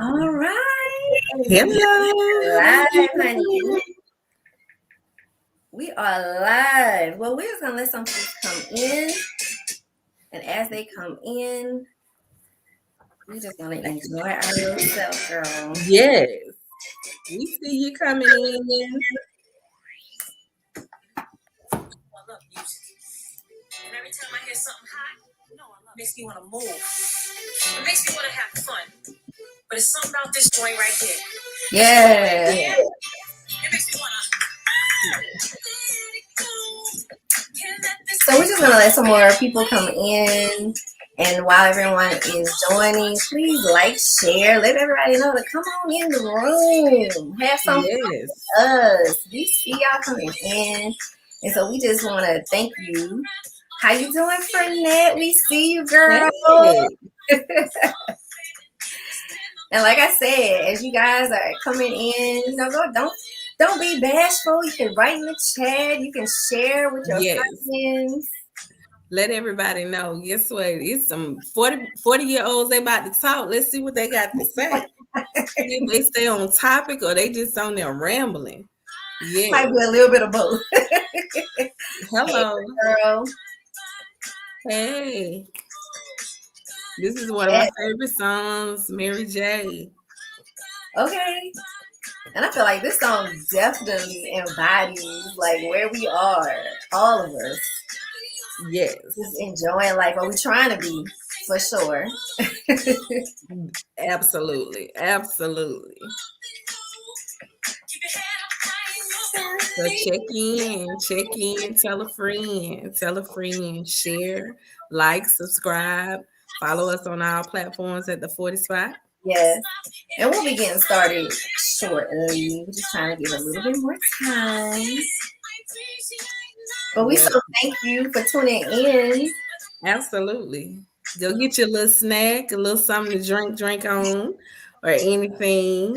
All right. Hello. Live, honey. We are live. Well, we're just going to let some folks come in. And as they come in, we're just going to enjoy our little self, girl. Yes. We see you coming in. I love music. And every time I hear something hot, it makes me want to move. It makes me want to have fun. But it's something about this joint right here. Yeah. It makes me want to. So we're just going to let some more people come in. And while everyone is joining, please like, share, let everybody know to come on in the room. Have some fun with us. We see y'all coming in. And so we just want to thank you. How you doing, Fernette? We see you, girl. Hey. And like I said, as you guys are coming in, don't be bashful. You can write in the chat. You can share with your friends. Let everybody know. Guess what? It's some 40-year-olds they about to talk. Let's see what they got to say. If they stay on topic or they just on there rambling. Yeah. Might be a little bit of both. Hello. Hey, girl. Hey. This is one of my favorite songs, Mary J. Okay. And I feel like this song definitely embodies like where we are, all of us. Yes. Just enjoying life, or we trying to be, for sure. Absolutely. Absolutely. So check in, tell a friend, share, like, subscribe, follow us on our platforms at the 40 Spot. Yes. And we'll be getting started shortly. We're just trying to give a little bit more time. But we so thank you for tuning in. Absolutely. Go get your little snack, a little something to drink on, or anything.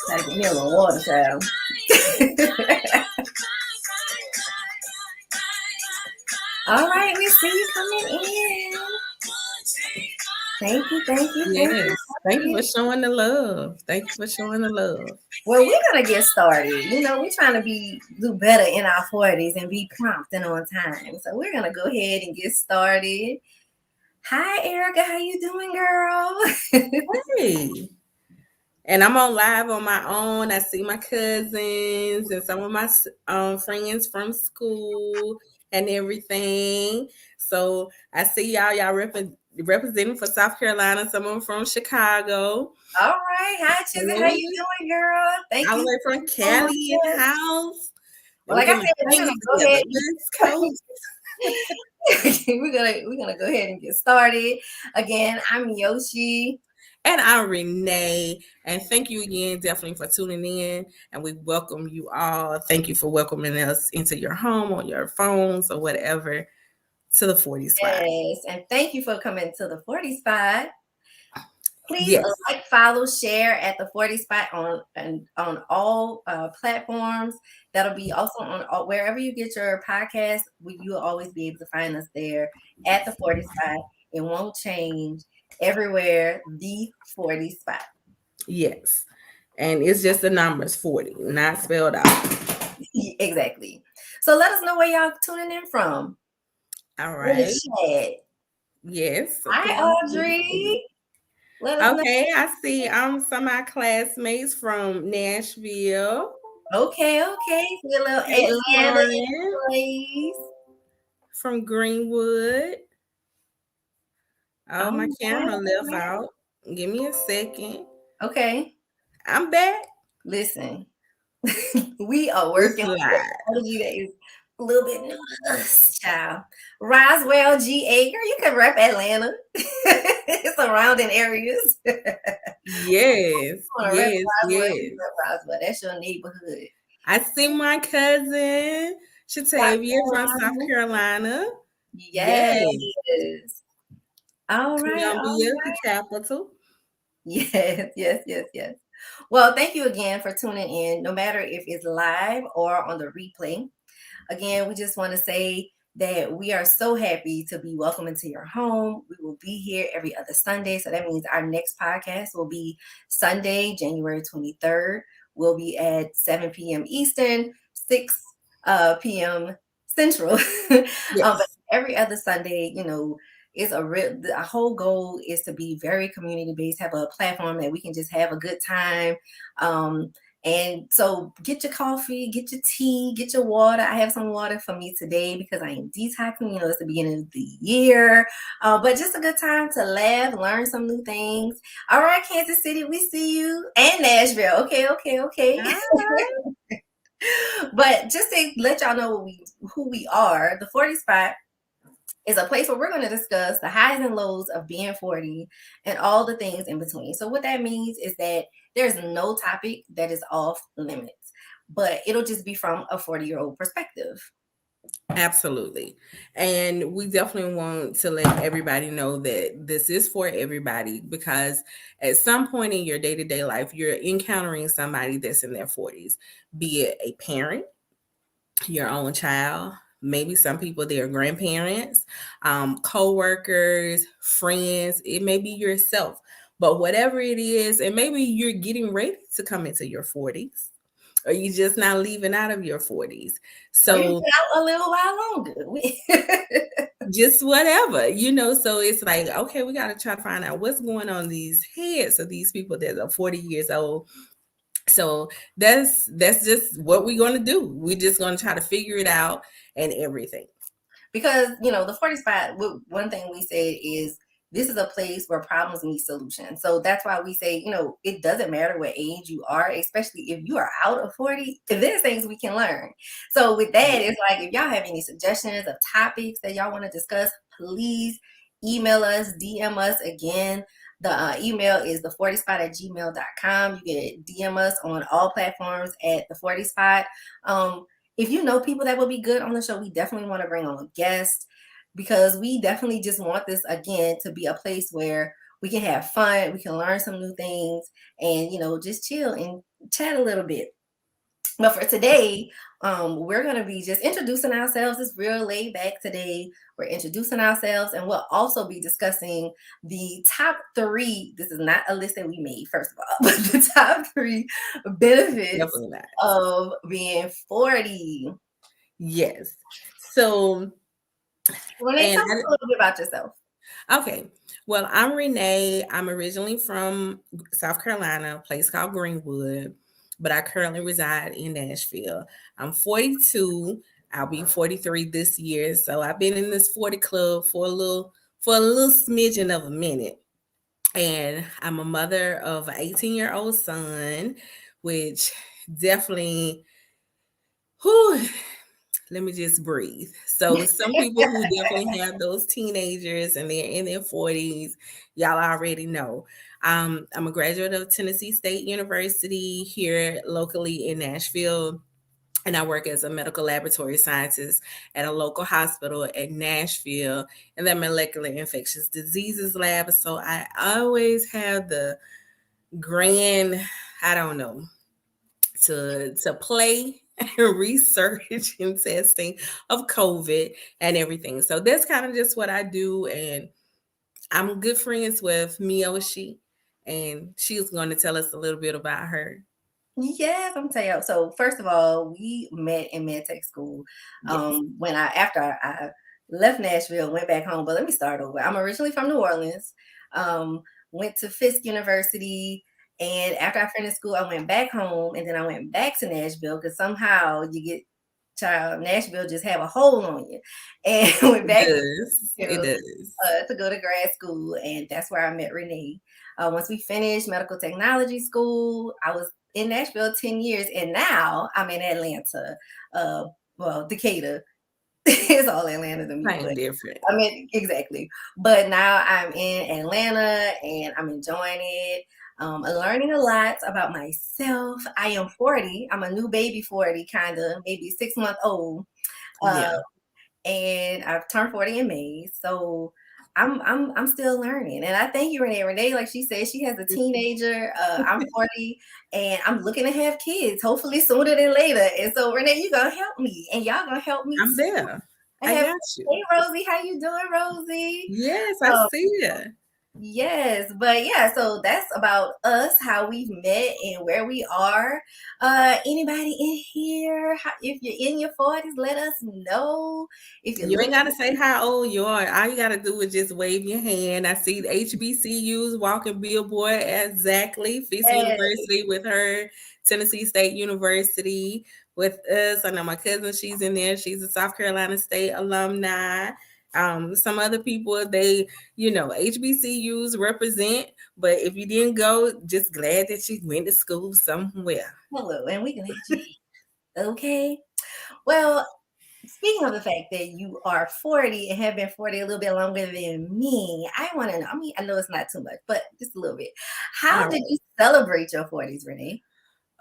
Gotta get me a little water, child. All right, we see you coming in. Thank you. Yes. Thank you for showing the love. Well, we're gonna get started. We're trying to do better in our 40s and be prompt and on time. So we're gonna go ahead and get started. Hi, Erica. How you doing, girl? Hey. And I'm on live on my own. I see my cousins and some of my friends from school and everything. So I see y'all representing for South Carolina. Some of them from Chicago. All right. Hi, Chizzy. How you doing, girl? Thank you. All the way from Cali in the house. Well, like I said, we're gonna go ahead. West Coast. we're gonna go ahead and get started. Again, I'm Myochi. And I'm Renee. And thank you again, definitely, for tuning in. And we welcome you all. Thank you for welcoming us into your home, on your phones, or whatever, to the 40 Spot. Yes, and thank you for coming to the 40 Spot. Please like, follow, share at the 40 Spot on all platforms. That'll be also on wherever you get your podcast. You'll always be able to find us there at the 40 Spot. It won't change. Everywhere, the 40 Spot. Yes. And it's just the numbers 40, not spelled out. Exactly. So let us know where y'all tuning in from. All right. Yes. Hi, Audrey. Okay, I see some of my classmates from Nashville. Okay. See a little Atlanta place. From Greenwood. Oh, my camera left out. Give me a second. Okay. I'm back. Listen, we are working on technology that is a little bit new to us, child. Roswell, GA, girl, you can rep Atlanta. It's surrounding areas. Yes. Roswell, that's your neighborhood. I see my cousin Shatavia from South Carolina. Yes. All right. Columbia, the capital. Yes. Well, thank you again for tuning in, no matter if it's live or on the replay. Again, we just want to say that we are so happy to be welcome into your home. We will be here every other Sunday. So that means our next podcast will be Sunday, January 23rd. We'll be at 7 p.m. Eastern, 6 p.m. Central. But Yes. every other Sunday, is our whole goal is to be very community based, have a platform that we can just have a good time. And so get your coffee, get your tea, get your water. I have some water for me today because I am detoxing. It's the beginning of the year. But just a good time to laugh, learn some new things. All right, Kansas City, we see you. And Nashville. Okay. All right. But just to let y'all know who we are, the 40 Spot is a place where we're going to discuss the highs and lows of being 40 and all the things in between. So what that means is that there's no topic that is off limits, but it'll just be from a 40-year-old perspective. Absolutely. And we definitely want to let everybody know that this is for everybody because at some point in your day to day life, you're encountering somebody that's in their 40s, be it a parent, your own child, maybe some people, their grandparents, co-workers, friends, it may be yourself. But whatever it is, and maybe you're getting ready to come into your 40s or you just not leaving out of your 40s. Or you So out a little while longer. just whatever, so it's like, okay, we got to try to find out what's going on in these heads of these people that are 40 years old. So that's just what we're going to do. We're just going to try to figure it out and everything. Because, the 40 Spot, one thing we say is this is a place where problems need solutions. So that's why we say, it doesn't matter what age you are, especially if you are out of 40, there's things we can learn. So with that, it's like, if y'all have any suggestions of topics that y'all want to discuss, please email us, DM us. Again, the email is the40spot@gmail.com. You can DM us on all platforms at the 40 Spot. If you know people that would be good on the show, we definitely want to bring on a guest because we definitely just want this, again, to be a place where we can have fun, we can learn some new things, and, just chill and chat a little bit. But for today, we're going to be just introducing ourselves. It's real laid back today. We're introducing ourselves, and we'll also be discussing the top 3. This is not a list that we made, first of all, but the top 3 benefits of being 40. Yes. So, Renee, tell us a little bit about yourself. Okay. Well, I'm Renee. I'm originally from South Carolina, a place called Greenwood, but I currently reside in Nashville. I'm 42. I'll be 43 this year. So I've been in this 40 club for a little smidgen of a minute. And I'm a mother of an 18-year-old son, which definitely, let me just breathe. So some people who definitely have those teenagers and they're in their 40s, y'all already know. I'm a graduate of Tennessee State University here locally in Nashville. And I work as a medical laboratory scientist at a local hospital in Nashville in the molecular infectious diseases lab. So I always have the grand, I don't know, to play research and testing of COVID and everything. So that's kind of just what I do. And I'm good friends with Myochi, and she's going to tell us a little bit about her. Yes, I'm telling you. So first of all, we met in med tech school. Yes. After I left Nashville, went back home. But let me start over. I'm originally from New Orleans. Went to Fisk University, and after I finished school, I went back home, and then I went back to Nashville because somehow Nashville just have a hold on you, and went back to go to grad school, and that's where I met Renee. Once we finished medical technology school, I was in Nashville 10 years, and now I'm in Atlanta. Decatur. It's all Atlanta to me. Same different. I mean, exactly. But now I'm in Atlanta, and I'm enjoying it. I'm learning a lot about myself. I am 40. I'm a new baby 40, kind of, maybe 6 months old. Yeah. And I've turned 40 in May. So I'm still learning, and I thank you, Renee. Renee, like she said, she has a teenager. I'm 40, and I'm looking to have kids, hopefully sooner than later. And so, Renee, you gonna help me, and y'all gonna help me I'm too. there. I I have. got you. Hey, Rosie, how you doing, Rosie? Yes, I see it. Yes, but yeah, so that's about us, how we've met and where we are. Anybody in here? If you're in your 40s, let us know. If you're You ain't looking, gotta say how old you are. All you gotta do is just wave your hand. I see the HBCUs walking billboard exactly. Fisk University with her, Tennessee State University with us. I know my cousin, she's in there. She's a South Carolina State alumni. Some other people, they, HBCUs represent. But if you didn't go, just glad that you went to school somewhere. hello, and we glad you did. Okay. Well, speaking of the fact that you are 40 and have been 40 a little bit longer than me, I want to know. I mean, I know it's not too much, but just a little bit. How did you celebrate your 40s, Renee?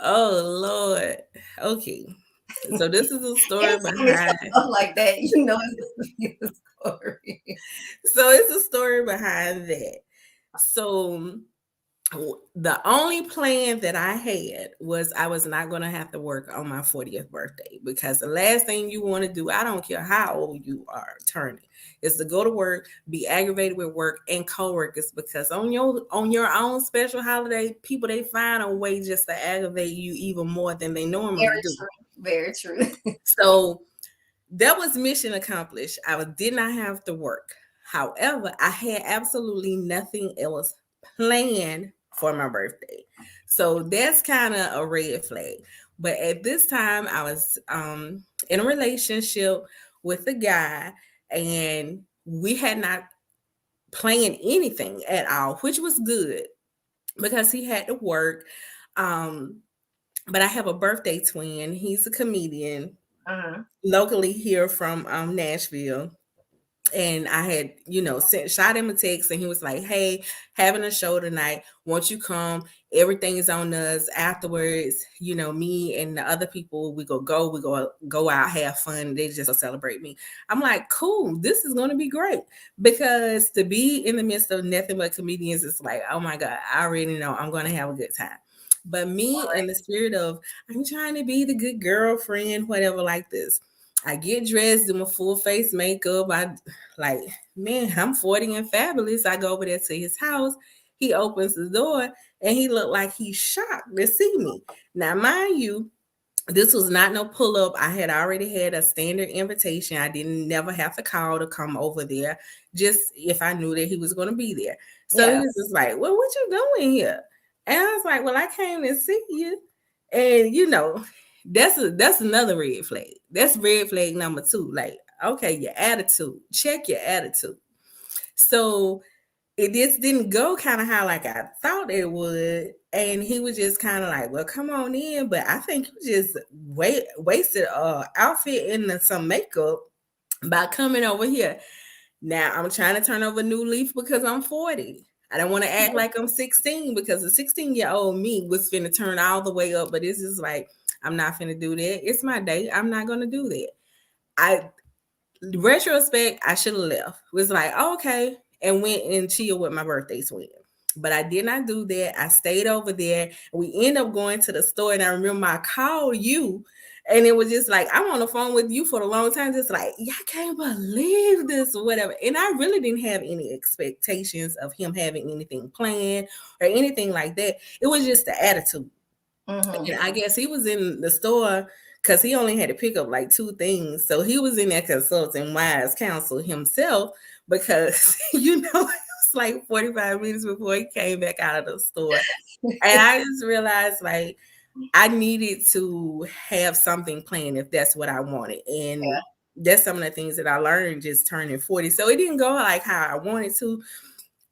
Oh Lord. Okay. So this is a story behind stuff like that. You know, it's a story. So it's a story behind that. So the only plan that I had was I was not going to have to work on my 40th birthday, because the last thing you want to do, I don't care how old you are turning, is to go to work, be aggravated with work and coworkers, because on your own special holiday, people, they find a way just to aggravate you even more than they normally do. Very true. So that was mission accomplished. I did not have to work. However, I had absolutely nothing else planned for my birthday. So that's kind of a red flag. But at this time, I was in a relationship with a guy, and we had not planned anything at all, which was good because he had to work. But I have a birthday twin. He's a comedian locally here from Nashville. And I had, shot him a text, and he was like, "Hey, having a show tonight. Won't you come? Everything is on us. Afterwards, me and the other people, we go out, have fun. They just celebrate me." I'm like, "Cool, this is gonna be great." Because to be in the midst of nothing but comedians, it's like, oh my God, I already know I'm gonna have a good time. But me, in the spirit of, I'm trying to be the good girlfriend, whatever, like this, I get dressed, do my full face makeup. I like, man, I'm 40 and fabulous. I go over there to his house. He opens the door, and he looked like he's shocked to see me. Now, mind you, this was not no pull up. I had already had a standard invitation. I didn't never have to call to come over there, just if I knew that he was going to be there. So he was just like, "Well, what you doing here?" And I was like, "Well, I came to see you." And that's another red flag. That's red flag number 2. Like, okay, your attitude. Check your attitude. So it just didn't go kind of how like I thought it would. And he was just kind of like, "Well, come on in." But I think you just wasted outfit and some makeup by coming over here. Now I'm trying to turn over a new leaf because I'm 40. I don't want to act like I'm 16, because the 16-year-old me was finna turn all the way up. But it's just like, I'm not finna do that. It's my day. I'm not gonna do that. Retrospect, I should have left. It was like, okay, and went and chilled with my birthday twin. But I did not do that. I stayed over there. We ended up going to the store, and I remember I called you, and it was just like, I'm on the phone with you for a long time, just like, I can't believe this or whatever. And I really didn't have any expectations of him having anything planned or anything like that. It was just the attitude. And I guess he was in the store because he only had to pick up like 2 things. So he was in there consulting wise counsel himself, because, it was like 45 minutes before he came back out of the store. And I just realized, like, I needed to have something planned if that's what I wanted. And that's some of the things that I learned just turning 40. So it didn't go like how I wanted to.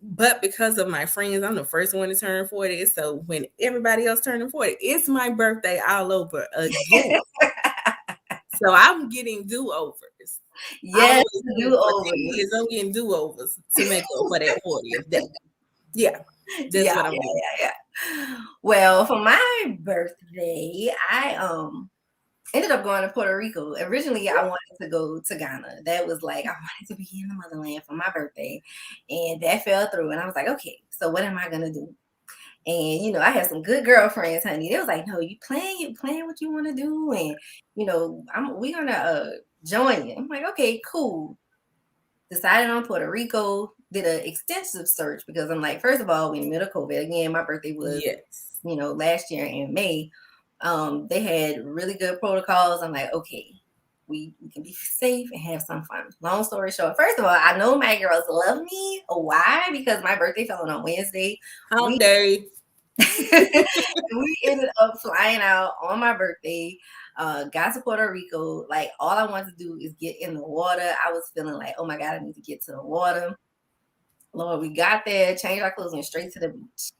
But because of my friends, I'm the first one to turn 40. So when everybody else turning 40, it's my birthday all over again. So I'm getting do-overs. Yes, do-overs. I'm getting do-overs to make up for that 40th day. Yeah. That's what I'm doing. Well, for my birthday, I ended up going to Puerto Rico. Originally, I wanted to go to Ghana. That was like, I wanted to be in the motherland for my birthday. And that fell through. And I was like, okay, so what am I going to do? And, I had some good girlfriends, honey. They was like, no, you plan what you want to do. And, we're going to join you. I'm like, okay, cool. Decided on Puerto Rico, did an extensive search because I'm like, first of all, we in the middle of COVID. Again, my birthday was, Yes. last year in May. They had really good protocols. I'm like, okay, we can be safe and have some fun. Long story short, first of all, I know my girls love me. Why? Because my birthday fell on a Wednesday. Hump day. We ended up flying out on my birthday. Got to Puerto Rico. Like, all I wanted to do is get in the water. I was feeling like, oh my God, I need to get to the water. Lord, we got there, changed our clothes, went straight to the beach.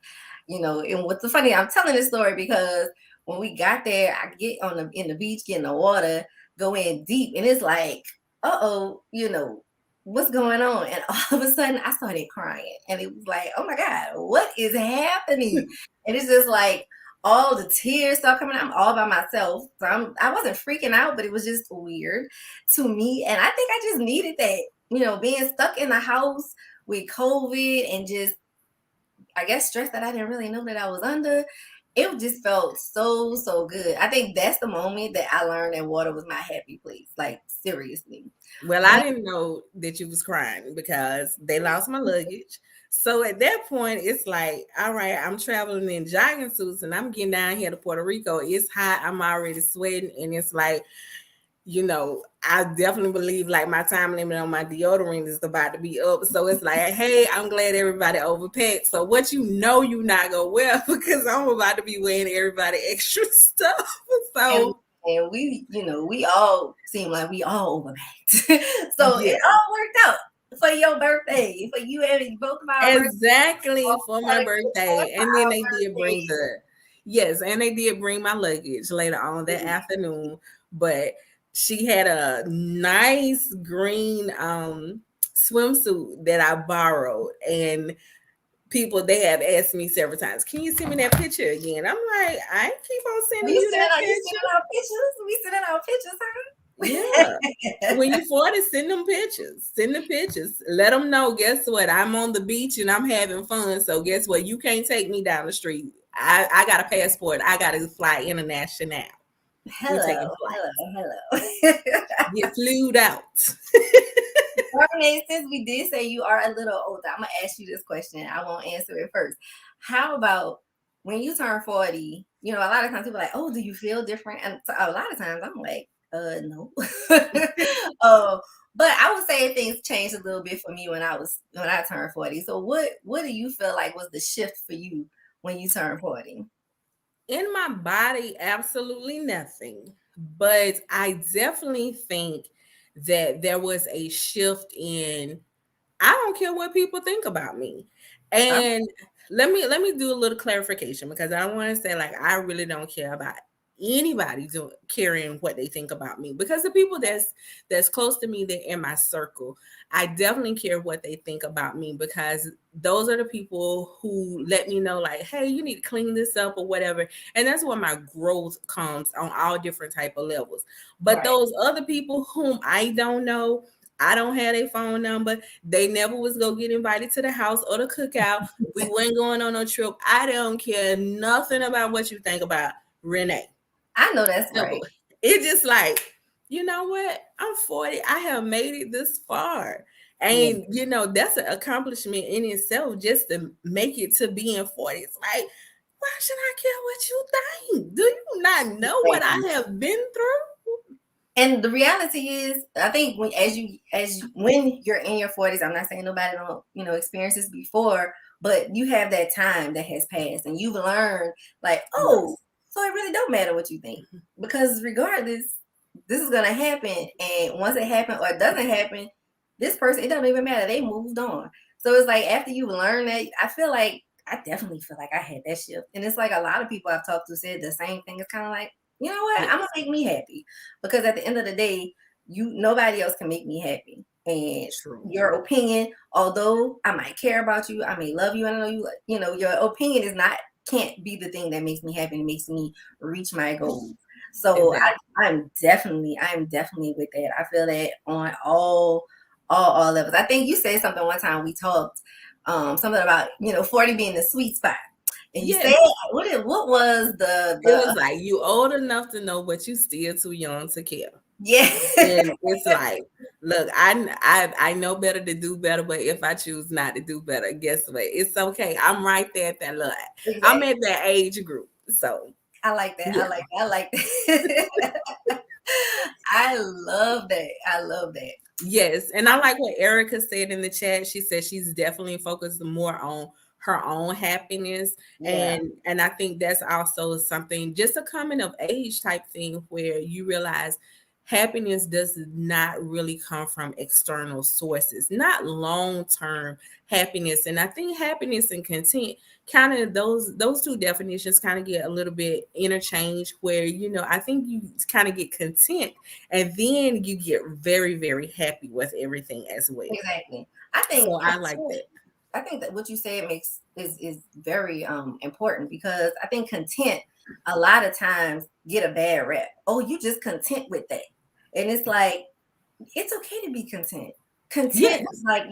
And what's funny, I'm telling this story because when we got there, I get in the beach, get in the water, go in deep, and it's like, what's going on? And all of a sudden, I started crying, and it was like, oh my God, what is happening? And it's just like all the tears start coming out. I'm all by myself, so I wasn't freaking out, but it was just weird to me, and I think I just needed that, being stuck in the house with COVID and just, I guess, stress that I didn't really know that I was under. It just felt so, so good. I think that's the moment that I learned that water was my happy place. Like, seriously. Well, I didn't know that you was crying because they lost my luggage. So at that point, it's like, all right, I'm traveling in jogging suits and I'm getting down here to Puerto Rico. It's hot. I'm already sweating. And it's like, I definitely believe like my time limit on my deodorant is about to be up. So it's like, hey, I'm glad everybody overpacked. So what you're not gonna wear because I'm about to be wearing everybody extra stuff. So and we all seem like we all overpacked. So yeah. it all worked out for your birthday, for you and both of our exactly for my birthday. And then they did bring they did bring my luggage later on that afternoon. But she had a nice green swimsuit that I borrowed, and they have asked me several times, can you send me that picture again? I'm like, I keep on sending you that picture. You sending out pictures? We sending out pictures, huh? Yeah. When you 40, send them pictures. Send the pictures. Let them know, guess what? I'm on the beach and I'm having fun. So guess what? You can't take me down the street. I got a passport. I got to fly international. Hello. Get flued out. Since we did say you are a little older, I'm going to ask you this question. I won't answer it first. How about when you turn 40, a lot of times people are like, oh, do you feel different? And so a lot of times I'm like, no. But I would say things changed a little bit for me when I turned 40. So what do you feel like was the shift for you when you turned 40? In my body, absolutely nothing. But I definitely think that there was a shift in, I don't care what people think about me. And let me do a little clarification because I want to say, like, I really don't care about anybody caring what they think about me, because the people that's close to me, they're in my circle. I definitely care what they think about me, because those are the people who let me know, like, hey, you need to clean this up or whatever. And that's where my growth comes on all different type of levels. But those other people whom I don't know, I don't have their phone number. They never was going to get invited to the house or the cookout. We weren't going on no trip. I don't care nothing about what you think about Renee. I know that's right. It's just like, you know what? I'm 40. I have made it this far. And, that's an accomplishment in itself, just to make it to being 40. It's like, why should I care what you think? Do you not know what I have been through? And the reality is, I think when you're in your 40s, I'm not saying nobody don't, experience this before, but you have that time that has passed and you've learned, like, oh, so it really don't matter what you think, because regardless, this is going to happen. And once it happens or it doesn't happen, this person, it doesn't even matter. They moved on. So it's like, after you learn that, I definitely feel like I had that shift. And it's like a lot of people I've talked to said the same thing. It's kind of like, you know what? I'm going to make me happy, because at the end of the day, nobody else can make me happy. And your opinion, although I might care about you, I may love you, I know your opinion can't be the thing that makes me happy and makes me reach my goals. So Exactly. I'm definitely with that. I feel that on all levels. I think you said something one time we talked, something about 40 being the sweet spot, and you said Yes. what was It was like you old enough to know, but you still too young to care. yeah. And it's like, look, I know better to do better, but if I choose not to do better, guess what? It's okay. I'm right there at that look. I'm Exactly. at that age group. So I like that. yeah. I like that. I love that. I love that. Yes, and I like what Erica said in the chat. She said she's definitely focused more on her own happiness, Yeah. and I think that's also something, just a coming of age type thing, where you realize happiness does not really come from external sources, not long term happiness. And I think happiness and content, kind of those two definitions kind of get a little bit interchanged, where I think you kind of get content and then you get very, very happy with everything as well. Exactly. I think So I like that. I think that what you said is very important, because I think content a lot of times get a bad rep. Oh, you just content with that. And it's like, it's okay to be content. Content Yes. is like,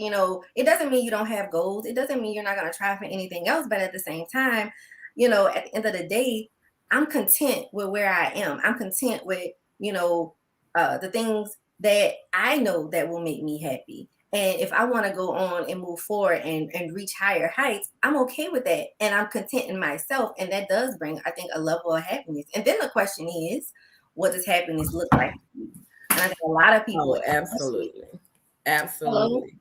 it doesn't mean you don't have goals. It doesn't mean you're not going to try for anything else. But at the same time, at the end of the day, I'm content with where I am. I'm content with, the things that I know that will make me happy. And if I want to go on and move forward and reach higher heights, I'm okay with that. And I'm content in myself. And that does bring, I think, a level of happiness. And then the question is, what does happiness look like? And I think a lot of people, Oh, absolutely. hello, Absolutely.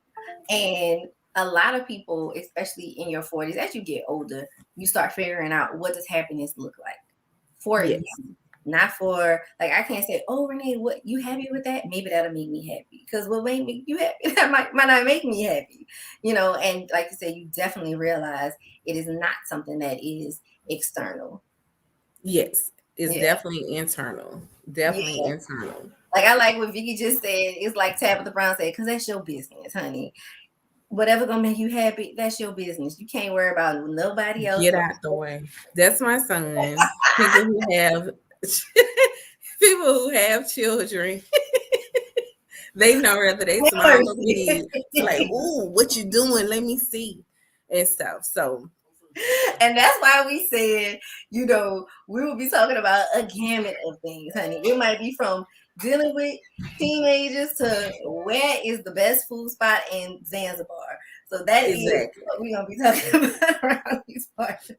and a lot of people, especially in your 40s, as you get older, you start figuring out, what does happiness look like for you? Yes. Not for, like, I can't say, oh, Renee, what, you happy with that? Maybe that'll make me happy. Because what may make you happy, that might not make me happy. And like you said, you definitely realize it is not something that is external. Yes. It's Yeah. definitely internal. Definitely Yeah. internal. Like, I like what Vicky just said. It's like Tabitha Brown said, because that's your business, honey. Whatever gonna make you happy, that's your business. You can't worry about nobody else. Get out the way. That's my son. People who have people who have children, they know whether they small or big. It's like, ooh, what you doing? Let me see, and stuff. So And that's why we said, we will be talking about a gamut of things, honey. It might be from dealing with teenagers to where is the best food spot in Zanzibar. So that is exactly. what we're gonna be talking about around these parts.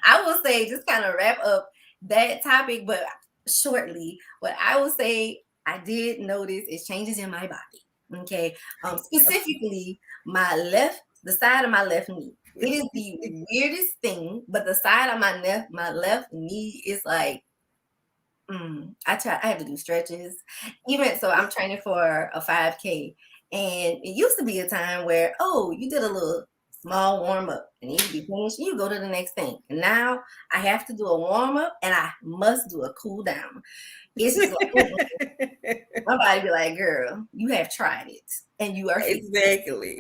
I will say, just kind of wrap up that topic, but shortly, what I will say, I did notice is changes in my body. Okay. Specifically the side of my left knee. It is the weirdest thing, but the side of my left knee is like, I have to do stretches. Even so, I'm training for a 5K. And it used to be a time where, oh, you did a little small warm up and you be finished, you go to the next thing. And now I have to do a warm up and I must do a cool down. It's just like, my body be like, girl, you have tried it and you are fit. Exactly.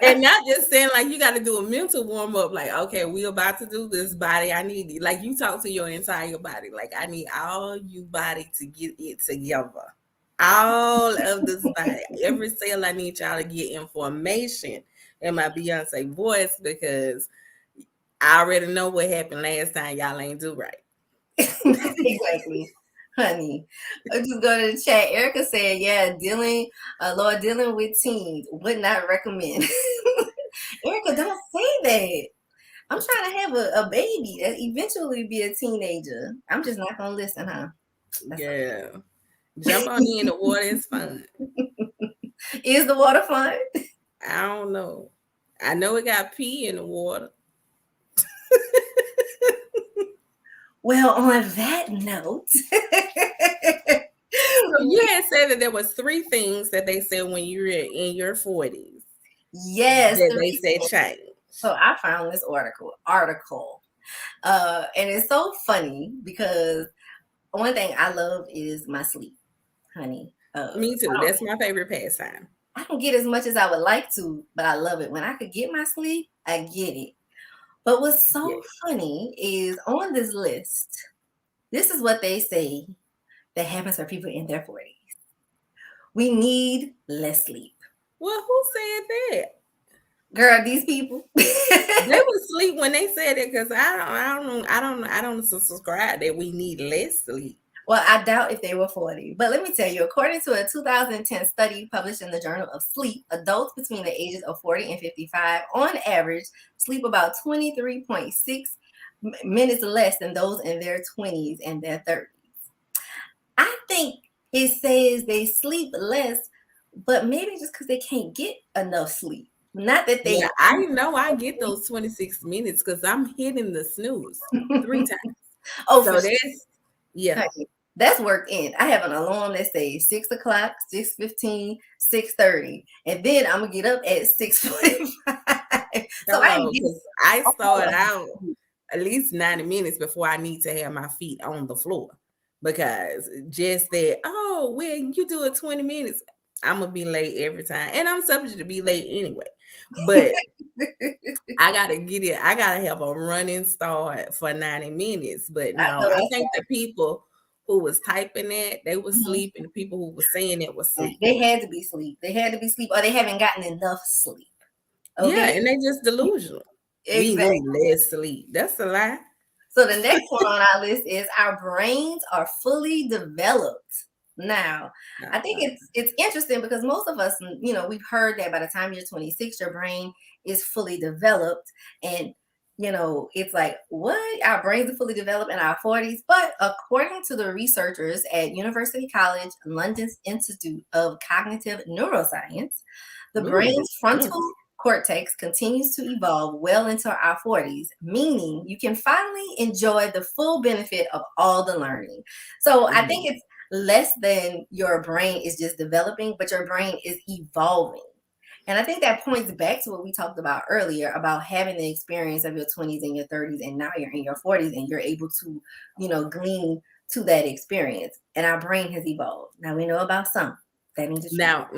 And not just saying like you got to do a mental warm up, like, okay, we about to do this, body. I need it. Like, you talk to your entire body. Like, I need all you body to get it together. All of this body, every cell, I need y'all to get information in my Beyonce voice, because I already know what happened last time y'all ain't do right. Exactly. Honey, I just go to the chat. Erica said, yeah, Lord, dealing with teens, would not recommend. Erica, don't say that. I'm trying to have a baby that eventually be a teenager. I'm just not gonna listen, huh? Yeah. Jump on in the water is fun. Is the water fun? I don't know. I know it got pee in the water. Well, on that note, So you had said that there was 3 things that they said when you were in your 40s yes, that they said change. so I found this article, and it's so funny because one thing I love is my sleep, honey. Me too. That's my favorite pastime. I don't get as much as I would like to, but I love it. When I could get my sleep, I get it. But what's so Yeah. funny is, on this list, This is what they say that happens for people in their 40s. We need less sleep. Well, who said that? Girl, these people. They would sleep when they said it because I don't subscribe that we need less sleep. Well, I doubt if they were 40. But let me tell you, according to a 2010 study published in the Journal of Sleep, adults between the ages of 40 and 55, on average, sleep about 23.6 minutes less than those in their 20s and their 30s. I think it says they sleep less, but maybe just because they can't get enough sleep. Not that they. Yeah, I know I get those 26 minutes because I'm hitting the snooze 3 times. Oh, So for that's, yeah. Honey, that's worked in. I have an alarm that says 6 o'clock, 6:15, 6:30, and then I'm gonna get up at 6:45. So Hello, because I start out at least 90 minutes before I need to have my feet on the floor. Because just that, oh, when you do it 20 minutes, I'm gonna be late every time. And I'm subject to be late anyway. But I gotta get it, I gotta have a running start for 90 minutes. But no, I think the people who was typing that, they were sleep, and the people who were saying it was sleep. They had to be sleep. They had to be sleep, or they haven't gotten enough sleep. Okay? Yeah, and they just delusional. Exactly. We need less sleep. That's a lie. So the next one on our list is our brains are fully developed. Now, I think it's interesting because most of us, we've heard that by the time you're 26, your brain is fully developed. And, it's like, what? Our brains are fully developed in our 40s. But according to the researchers at University College London's Institute of Cognitive Neuroscience, the brain's frontal cortex continues to evolve well into our 40s, meaning you can finally enjoy the full benefit of all the learning. So I think it's less than your brain is just developing, but your brain is evolving. And I think that points back to what we talked about earlier about having the experience of your 20s and your 30s, and now you're in your 40s and you're able to, glean to that experience. And our brain has evolved. Now we know about some. That means it's now,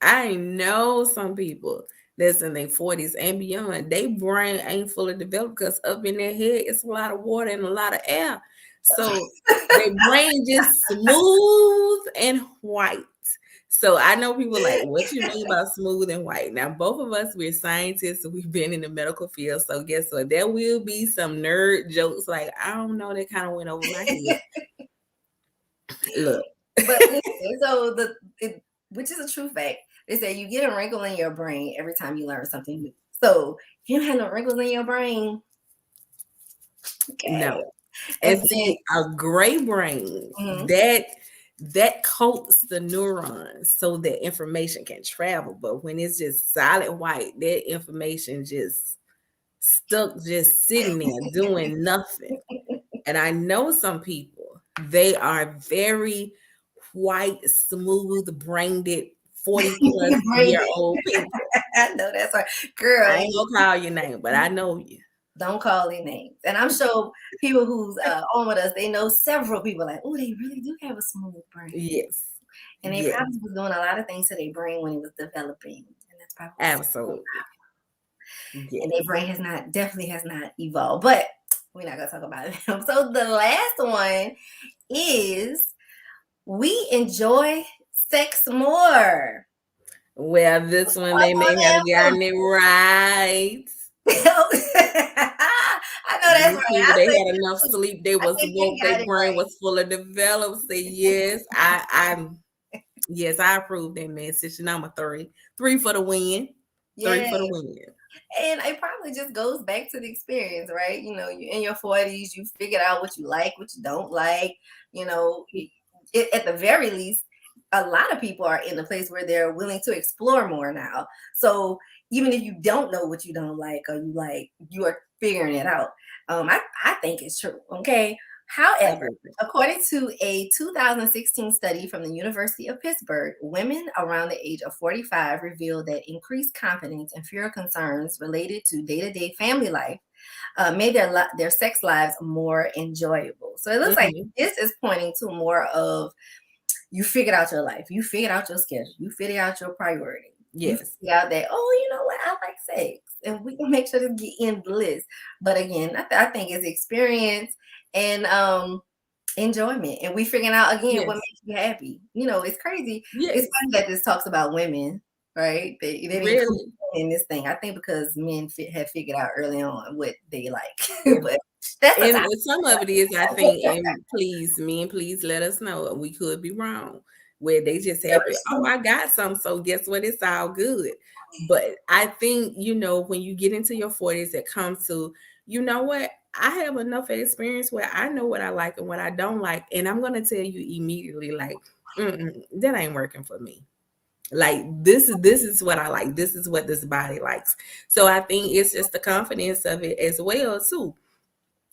I know some people that's in their 40s and beyond. Their brain ain't fully developed because up in their head it's a lot of water and a lot of air. So their brain just smooth and white. So I know people like, what you mean about smooth and white? Now, both of us, we're scientists. We've been in the medical field. So guess what? There will be some nerd jokes like, I don't know, that kind of went over my head. Look. But so which is a true fact, they say you get a wrinkle in your brain every time you learn something new. So if you don't have no wrinkles in your brain, okay. No. And see, a gray brain that coats the neurons so that information can travel. But when it's just solid white, that information just stuck, just sitting there doing nothing. And I know some people, they are very white, smooth, brained, 40 plus year old people. I know that's right. Girl, I ain't gonna call your name, but I know you. Don't call their names. And I'm sure people who's on with us, they know several people like, oh, they really do have a smooth brain. Yes. And they probably was doing a lot of things to their brain when it was developing. And that's probably absolutely. Yes. And their brain definitely has not evolved. But we're not gonna talk about them. So the last one is we enjoy sex more. Well, this one they may have gotten it right. I know that's right. They had enough sleep. They was woke. Their brain was fully developed. Say yes, yes, I approve that message. Number 3 for the win. Yes. 3 for the win. And it probably just goes back to the experience, right? You're in your 40s. You figured out what you like, what you don't like. At the very least, a lot of people are in a place where they're willing to explore more now. So even if you don't know what you don't like or you like, you are figuring it out. I think it's true. Okay. However, according to a 2016 study from the University of Pittsburgh, women around the age of 45 revealed that increased confidence and fewer concerns related to day-to-day family life made their sex lives more enjoyable. So it looks like this is pointing to more of you figured out your life, you figured out your schedule, you figured out your priority. We Yes. figure out that, oh, you know what, I like sex, and we can make sure to get in bliss. But again, I think it's experience and enjoyment, and we figuring out again what Yes. makes you happy. You know, it's crazy. It's Yes. funny that this talks about women, right? They didn't include Really. in this thing. I think because men have figured out early on what they like, Yes. but that's a And some of it is, I think, and please, men, please let us know. We could be wrong. Where they just happy, oh, I got some, so guess what? It's all good. But I think, when you get into your 40s, it comes to, you know what? I have enough experience where I know what I like and what I don't like. And I'm going to tell you immediately, like, that ain't working for me. Like this is what I like. This is what this body likes. So I think it's just the confidence of it as well too,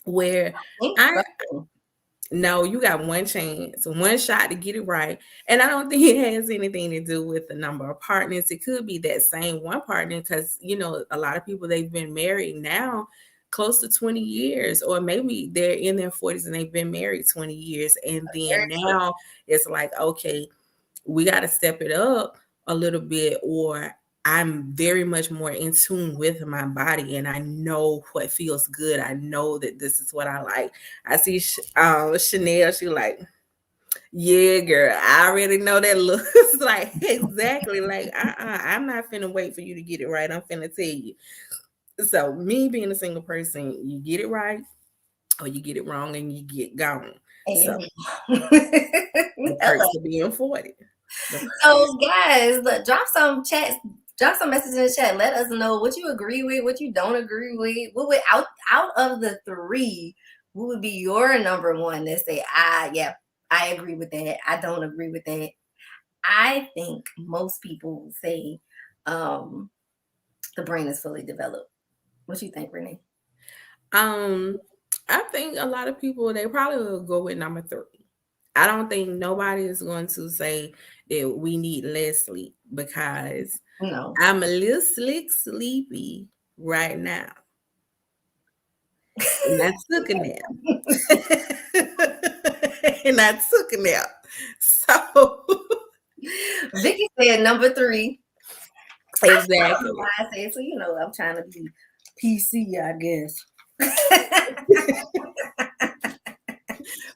where think I so. no, you got one chance, one shot to get it right. And I don't think it has anything to do with the number of partners. It could be that same one partner because, a lot of people, they've been married now close to 20 years, or maybe they're in their 40s and they've been married 20 years. And then Very true. now it's like, okay, we got to step it up a little bit, or I'm very much more in tune with my body and I know what feels good. I know that this is what I like. I see Chanel, she like, yeah, girl, I already know that looks like exactly like, I'm not finna wait for you to get it right. I'm finna tell you. So me being a single person, you get it right or you get it wrong and you get gone. So the perks Hello. of being 40. So guys, look, drop some messages in the chat. Let us know what you agree with, what you don't agree with. What would out of the three, what would be your number one that say, yeah, I agree with that. I don't agree with that. I think most people say the brain is fully developed. What you think, Renee? Um, I think a lot of people, they probably will go with number 3. I don't think nobody is going to say that we need less sleep because No. I'm a little sleepy right now. And I took a nap. And I took a nap. So Vicky said number 3. exactly. I said, so I'm trying to be PC, I guess.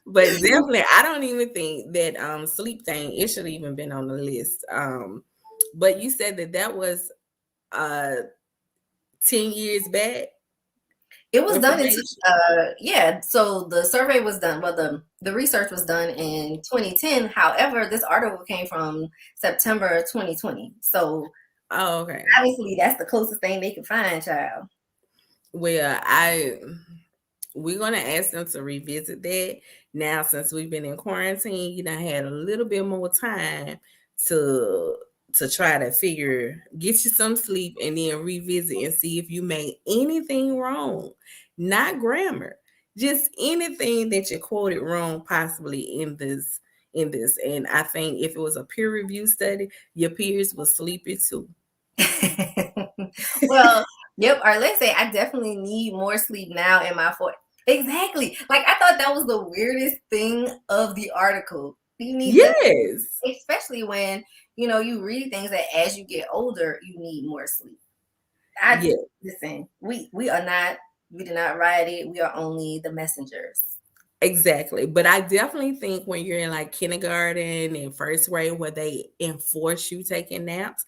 But definitely, I don't even think that sleep thing, it should have even been on the list. But you said that was uh 10 years back It was done in information. yeah. So the survey was done. Well, the research was done in 2010. However, this article came from September 2020. So Oh, okay. obviously, that's the closest thing they could find, child. Well, we're gonna ask them to revisit that now since we've been in quarantine. You done had a little bit more time to try to get you some sleep and then revisit and see if you made anything wrong. Not grammar, just anything that you quoted wrong possibly in this. And I think if it was a peer review study, your peers will sleepy too. Well, yep. Or let's say I definitely need more sleep now in my 40s. Exactly. Like I thought that was the weirdest thing of the article. You need less, Yes. especially when you read things that as you get older, you need more sleep. Yeah. Listen. We did not write it. We are only the messengers. Exactly. But I definitely think when you're in like kindergarten and first grade where they enforce you taking naps,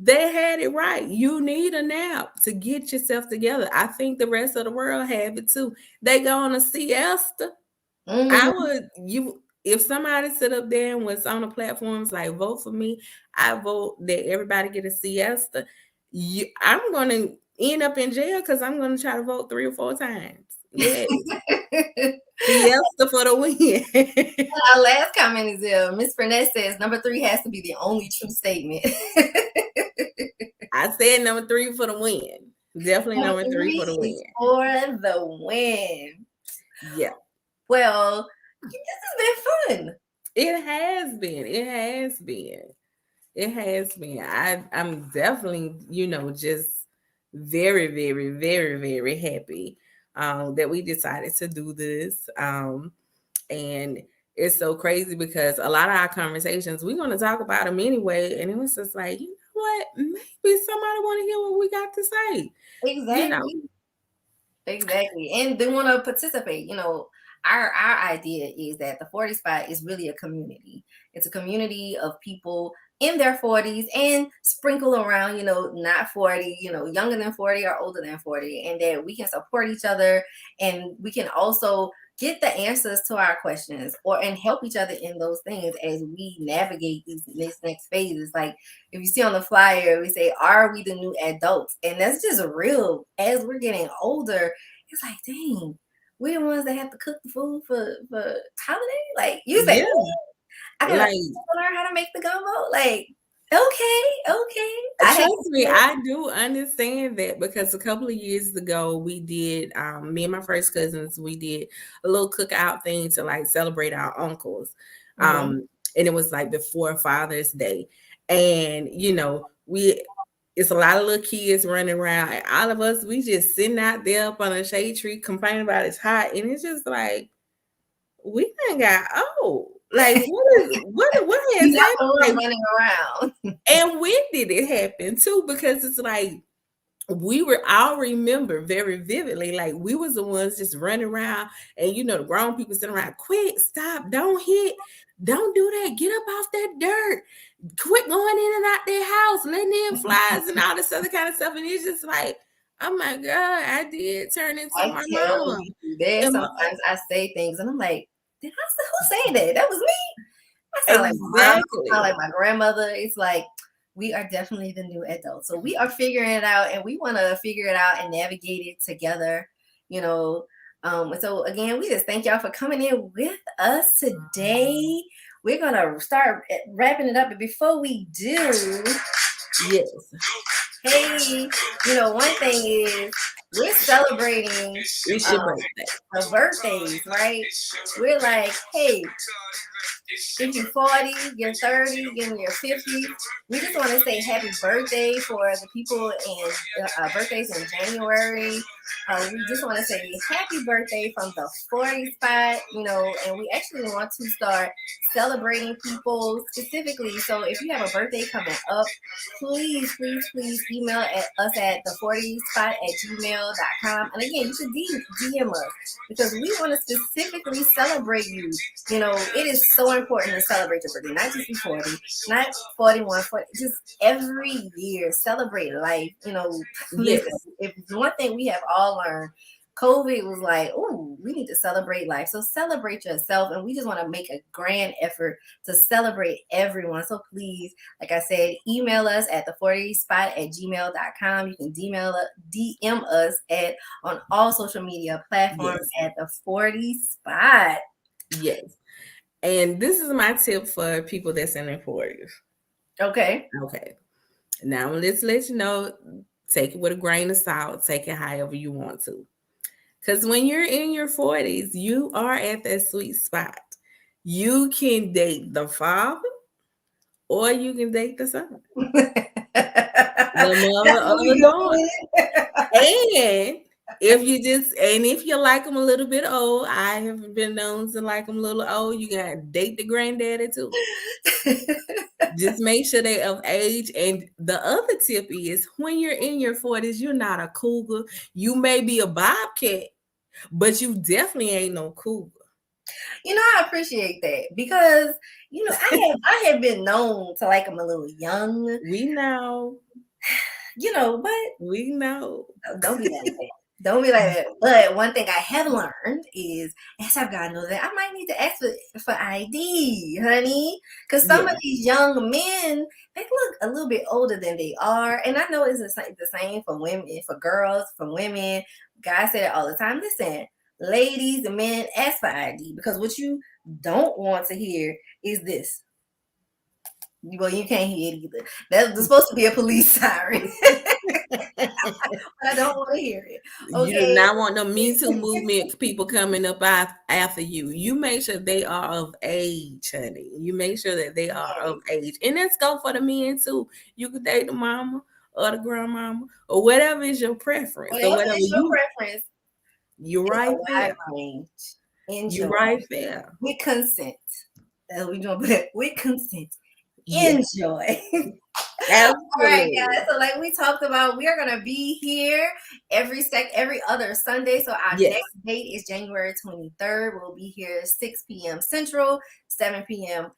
they had it right. You need a nap to get yourself together. I think the rest of the world have it too. They go on a siesta. I Mhm. would you if somebody sit up there and was on the platforms like vote for me, I vote that everybody get a siesta. I'm gonna end up in jail because I'm gonna try to vote 3 or 4 times. Yes. Siesta for the win. Our last comment is Miss Burnett says number 3 has to be the only true statement. I said number 3 for the win. Definitely Number number 3 for 3 the is win. for the win. Yeah. Well, this has been fun. It has been. It has been. It has been. I'm definitely, just very, very, very, very happy that we decided to do this. And it's so crazy because a lot of our conversations, we're going to talk about them anyway. And it was just like, you know what? Maybe somebody want to hear what we got to say. Exactly. Exactly. And they want to participate. Our idea is that the 40 spot is really a community. It's a community of people in their 40s and sprinkle around, not 40, younger than 40 or older than 40, and that we can support each other, and we can also get the answers to our questions and help each other in those things as we navigate these next phases. Like if you see on the flyer, we say, are we the new adults? And that's just real. As we're getting older, it's like, dang, we're the ones that have to cook the food for holiday. Like you say, I gotta learn how to make the gumbo. Like, okay. Trust me, I do understand that, because a couple of years ago we did, me and my first cousins, we did a little cookout thing to like celebrate our uncles. And it was like before Father's Day. And it's a lot of little kids running around, and all of us, we just sitting out there up on a shade tree complaining about it's hot. And it's just like, we done got old. Like, what has happened? Like, running around. And when did it happen too? Because it's like I'll remember very vividly, like we was the ones just running around, and the grown people sitting around, quit, stop, don't hit, don't do that, get up off that dirt, quit going in and out their house, letting in flies and all this other kind of stuff. And it's just like, oh my God, I did turn into my mom. Sometimes I say things and I'm like, who said that? That was me. I sound like my grandmother. It's like, we are definitely the new adults. So we are figuring it out, and we want to figure it out and navigate it together, so again, we just thank y'all for coming in with us today. We're going to start wrapping it up. But before we do, yes. Hey, one thing is we're celebrating the birthdays, right? We're like, hey, if you're 40, you're 30, you're 50, we just want to say happy birthday for the people in birthdays in January. We just want to say happy birthday from the 40 spot, and we actually want to start celebrating people specifically. So if you have a birthday coming up, please email us at the40spot@gmail.com. And again, you should DM us, because we want to specifically celebrate you. It is so important to celebrate your birthday, not just be 40, not 41, 40, just every year celebrate life. Listen, if one thing we have all learned, COVID was like, oh, we need to celebrate life. So celebrate yourself. And we just want to make a grand effort to celebrate everyone. So please, like I said, email us at the40spot@gmail.com. You can DM us on all social media platforms at the 40 spot. Yes. And this is my tip for people that's in their 40s. Okay. Now let's let you know, take it with a grain of salt, take it however you want to. Because when you're in your 40s, you are at that sweet spot. You can date the father, or you can date the son. The mother of the daughter. And if you like them a little bit old, I have been known to like them a little old, you gotta date the granddaddy too. Just make sure they're of age. And the other tip is, when you're in your 40s, you're not a cougar. You may be a bobcat, but you definitely ain't no cougar. I appreciate that, because I have been known to like them a little young. We know. But we know. Don't be like that. Don't be like that. But one thing I have learned is, as I've gotten older, I might need to ask for ID, honey. Because some of these young men, they look a little bit older than they are. And I know it's the same for women, for girls, for women. Guys say it all the time. Listen, ladies and men, ask for ID. Because what you don't want to hear is this. Well, you can't hear it either. There's supposed to be a police siren. But I don't want to hear it. Okay? You do not want no Me Too movement people coming up after you. You make sure they are of age, honey. You make sure that they are of age. And let's go for the men too. You could date the mama or the grandmama, or whatever is your preference. Whatever is your preference. You're right there. You're right there. With consent. That's what we're doing. With consent. Yes, enjoy. All right, absolutely. guys. So, like we talked about, we are gonna be here every other Sunday. So our Yes, next date is January 23rd. We'll be here 6 p.m. Central, 7 p.m.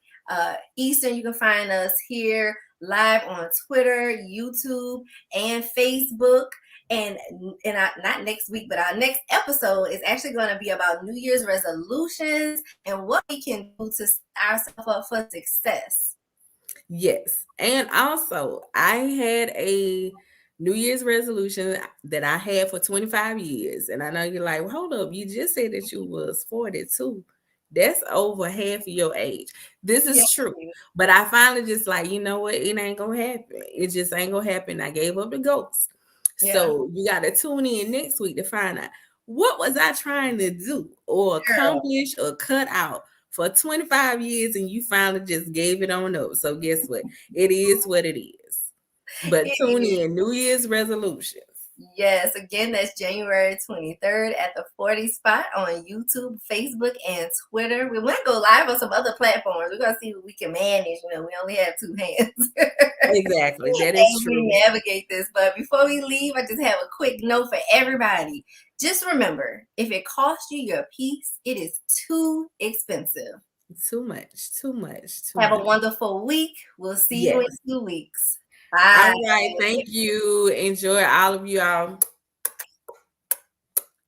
Eastern. You can find us here live on Twitter, YouTube, and Facebook. And not next week, but our next episode is actually going to be about New Year's resolutions and what we can do to set ourselves up for success. yes. And also, I had a New Year's resolution that I had for 25 years. And I know you're like, well, hold up, you just said that you was 42. That's over half of your age. This Yeah. is true. But I finally just like, you know what? It ain't gonna happen. It just ain't gonna happen. I gave up the ghost. Yeah. So you gotta tune in next week to find out what was I trying to do or accomplish or cut out for 25 years, and you finally just gave it on up. So guess what? It is what it is. But tune in, New Year's resolutions. Yes, again, that's January 23rd at the 40 spot on YouTube, Facebook, and Twitter. We want to go live on some other platforms. We're going to see what we can manage. You know, we only have 2 hands. Exactly. That is And true. we navigate this. But before we leave, I just have a quick note for everybody. Just remember, if it costs you your peace, it is too expensive. Too much, too much, too Have much. a wonderful week. We'll see you in Yes. 2 weeks. All Bye. right. Thank you. Enjoy all of you all.